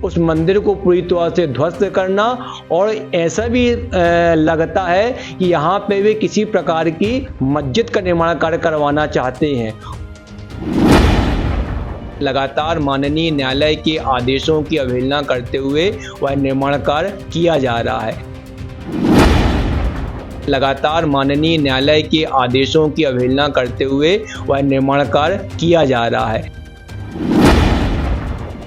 उस मंदिर को पूरी तरह से ध्वस्त करना, और ऐसा भी लगता है कि यहाँ पे वे किसी प्रकार की मस्जिद का निर्माण कार्य करवाना चाहते हैं। लगातार माननीय न्यायालय के आदेशों की अवहेलना करते हुए वह निर्माण कार्य किया जा रहा है। लगातार माननीय न्यायालय के आदेशों की अवहेलना करते हुए वह निर्माण कार्य किया जा रहा है।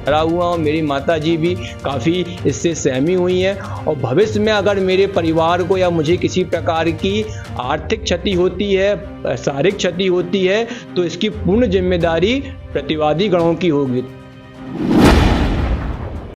डरा हुआ हूँ, मेरी माता जी भी काफ़ी इससे सहमी हुई हैं, और भविष्य में अगर मेरे परिवार को या मुझे किसी प्रकार की आर्थिक क्षति होती है, शारीरिक क्षति होती है, तो इसकी पूर्ण जिम्मेदारी प्रतिवादी गणों की होगी।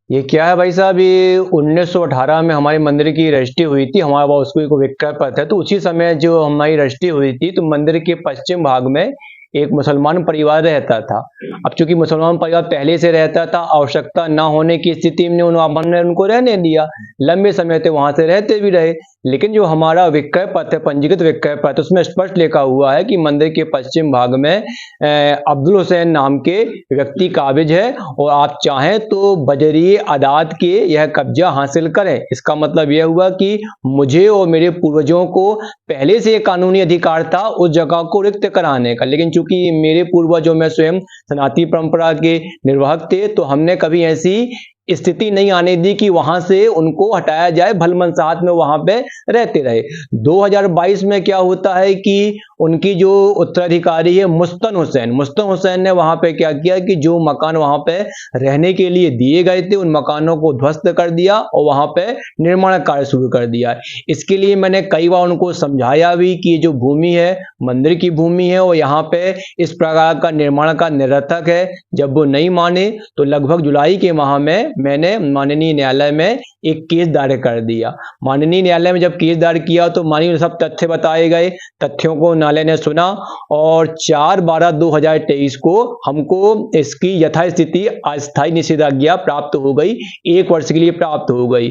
ये क्या है भाई साहब, ये 1918 में हमारे मंदिर की रजिस्ट्री हुई थी, हमारे पास उसको एक विक्रय पत्र है। तो उसी समय जो हमारी रजिस्ट्री हुई थी, तो मंदिर के पश्चिम भाग में एक मुसलमान परिवार रहता था। अब चूंकि मुसलमान परिवार पहले से रहता था, आवश्यकता ना होने की स्थिति में हमने उनको रहने दिया, लंबे समय तक वहां से रहते भी रहे। लेकिन जो हमारा विक्रय पत्र, पंजीकृत विक्रय पत्र, उसमें स्पष्ट लिखा हुआ है कि मंदिर के पश्चिम भाग में अब्दुल हुसैन नाम के व्यक्ति काबिज है, और आप चाहें तो बजरिए आदात के यह कब्जा हासिल करें। इसका मतलब यह हुआ कि मुझे और मेरे पूर्वजों को पहले से कानूनी अधिकार था उस जगह को रिक्त कराने का, लेकिन चूंकि मेरे पूर्वजों में स्वयं सनातनी परंपरा के निर्वाहक थे, तो हमने कभी ऐसी स्थिति नहीं आने दी कि वहां से उनको हटाया जाए, भलमनसाहत में वहां पे रहते रहे। 2022 में क्या होता है कि उनकी जो उत्तराधिकारी है मुस्तन हुसैन ने वहां पे क्या किया कि जो मकान वहां पे रहने के लिए दिए गए थे, उन मकानों को ध्वस्त कर दिया और वहां पे निर्माण कार्य शुरू कर दिया। इसके लिए मैंने कई बार उनको समझाया भी कि जो भूमि है मंदिर की भूमि है, और यहाँ पे इस प्रकार का निर्माण का निरर्थक है। जब वो नहीं माने तो लगभग जुलाई के माह में मैंने माननीय न्यायालय में एक केस दायर कर दिया। माननीय न्यायालय में जब केस दायर किया तो माननीय सब तथ्य बताए गए, तथ्यों को न्यायालय ने सुना, और 4/12/2023 को हमको इसकी यथास्थिति अस्थायी निषेधाज्ञा प्राप्त हो गई, 1 वर्ष के लिए प्राप्त हो गई।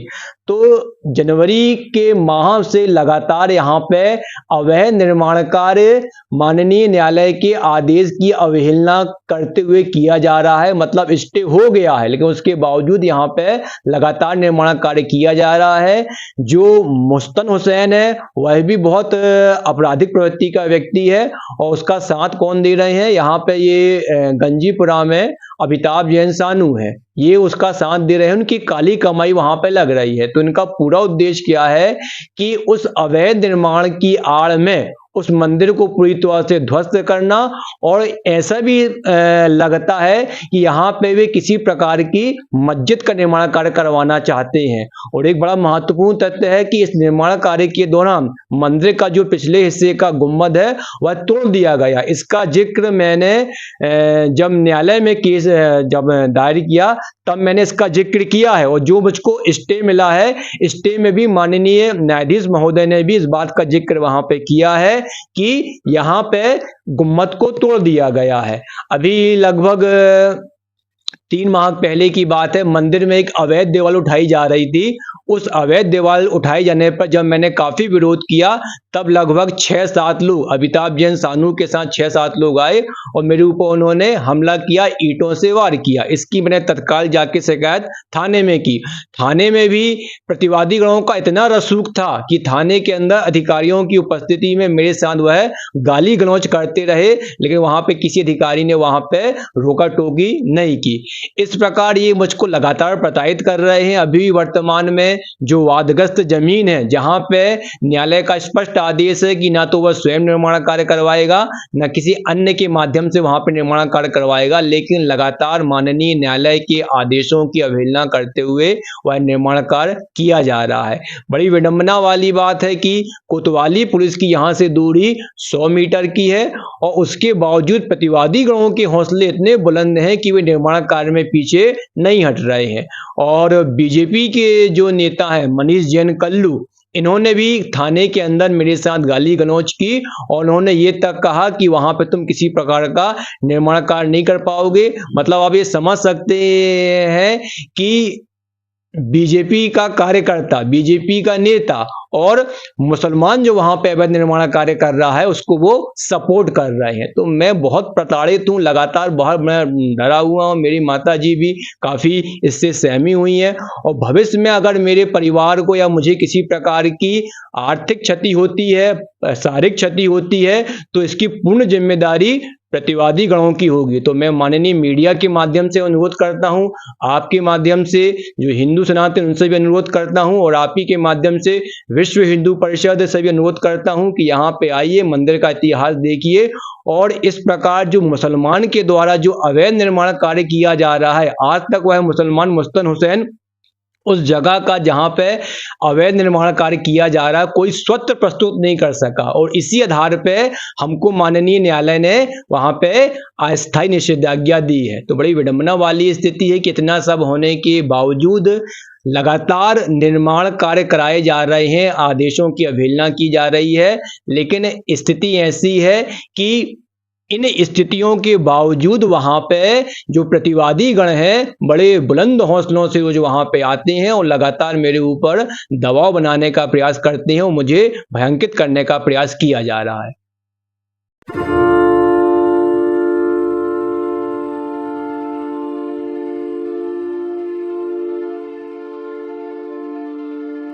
तो जनवरी के माह से लगातार यहाँ पे अवैध निर्माण कार्य माननीय न्यायालय के आदेश की अवहेलना करते हुए किया जा रहा है। मतलब स्टे हो गया है, लेकिन उसके बावजूद यहाँ पे लगातार निर्माण कार्य किया जा रहा है। जो मुस्तन हुसैन है वह भी बहुत आपराधिक प्रवृत्ति का व्यक्ति है, और उसका साथ कौन दे रहे हैं, यहाँ पे ये गंजीपुरा में अमिताभ जैन सानू है, ये उसका साथ दे रहे हैं। उनकी काली कमाई वहां पे लग रही है। तो इनका पूरा उद्देश्य क्या है कि उस अवैध निर्माण की आड़ में उस मंदिर को पूरी तरह से ध्वस्त करना, और ऐसा भी लगता है कि यहाँ पे वे किसी प्रकार की मस्जिद का निर्माण कार्य करवाना चाहते हैं। और एक बड़ा महत्वपूर्ण तथ्य है कि इस निर्माण कार्य के दौरान मंदिर का जो पिछले हिस्से का गुम्बद है वह तोड़ दिया गया। इसका जिक्र मैंने जब न्यायालय में केस जब दायर किया तब मैंने इसका जिक्र किया है, और जो मुझको स्टे मिला है, स्टे में भी माननीय न्यायाधीश महोदय ने भी इस बात का जिक्र वहां पे किया है कि यहाँ पे गुम्बद को तोड़ दिया गया है। अभी लगभग 3 माह पहले की बात है, मंदिर में एक अवैध दीवार उठाई जा रही थी। उस अवैध दीवार उठाए जाने पर जब मैंने काफी विरोध किया, तब लगभग 6-7 लोग, अमिताभ जैन सानू के साथ 6-7 लोग आए और मेरे ऊपर उन्होंने हमला किया, ईंटों से वार किया। इसकी मैंने तत्काल जाके शिकायत थाने में की। थाने में भी प्रतिवादी गणों का इतना रसूख था कि थाने के अंदर अधिकारियों की उपस्थिति में मेरे साथ वह गाली गलौज करते रहे, लेकिन वहां पे किसी अधिकारी ने वहां पे रोका टोकी नहीं की। इस प्रकार ये मुझको लगातार प्रताड़ित कर रहे हैं। अभी वर्तमान में जो वादग्रस्त जमीन है, जहां पे न्यायालय का स्पष्ट आदेश है कि ना तो वह स्वयं निर्माण कार्य करवाएगा, ना किसी अन्य के माध्यम से वहां पे निर्माण कार्य करवाएगा, लेकिन लगातार माननीय न्यायालय के आदेशों की अवहेलना करते हुए वह निर्माण कार्य किया जा रहा है। बड़ी विडंबना वाली बात है कि कोतवाली पुलिस की यहाँ से दूरी 100 मीटर की है, और उसके बावजूद प्रतिवादी गणों के हौसले इतने बुलंद हैं कि वे निर्माण कार्य में पीछे नहीं हट रहे हैं। और बीजेपी के जो नेता हैं मनीष जैन कल्लू, इन्होंने भी थाने के अंदर मेरे साथ गाली गलौज की, और उन्होंने ये तक कहा कि वहां पे तुम किसी प्रकार का निर्माण कार्य नहीं कर पाओगे। मतलब आप ये समझ सकते हैं कि बीजेपी का कार्यकर्ता, बीजेपी का नेता और मुसलमान जो वहां पे अवैध निर्माण कार्य कर रहा है उसको वो सपोर्ट कर रहे हैं। तो मैं बहुत प्रताड़ित हूँ, लगातार बहुत मैं डरा हुआ हूँ। मेरी माताजी भी काफी इससे सहमी हुई हैं और भविष्य में अगर मेरे परिवार को या मुझे किसी प्रकार की आर्थिक क्षति होती है, शारीरिक क्षति होती है, तो इसकी पूर्ण जिम्मेदारी प्रतिवादी गणों की होगी। तो मैं माननीय मीडिया के माध्यम से अनुरोध करता हूं, आपके माध्यम से जो हिंदू सनातन उनसे भी अनुरोध करता हूं और आप ही के माध्यम से विश्व हिंदू परिषद से भी अनुरोध करता हूं कि यहाँ पे आइए, मंदिर का इतिहास देखिए और इस प्रकार जो मुसलमान के द्वारा जो अवैध निर्माण कार्य किया जा रहा है, आज तक वह मुसलमान मुस्तन हुसैन उस जगह का जहां पे अवैध निर्माण कार्य किया जा रहा है कोई स्वत्र प्रस्तुत नहीं कर सका और इसी आधार पे हमको माननीय न्यायालय ने वहां पे अस्थायी निषेधाज्ञा दी है। तो बड़ी विडंबना वाली स्थिति है कि इतना सब होने के बावजूद लगातार निर्माण कार्य कराए जा रहे हैं, आदेशों की अवहेलना की जा रही है। लेकिन स्थिति ऐसी है कि इन स्थितियों के बावजूद वहां पे जो प्रतिवादी गण हैं बड़े बुलंद हौसलों से वो जो वहां पे आते हैं और लगातार मेरे ऊपर दबाव बनाने का प्रयास करते हैं और मुझे भयंकित करने का प्रयास किया जा रहा है।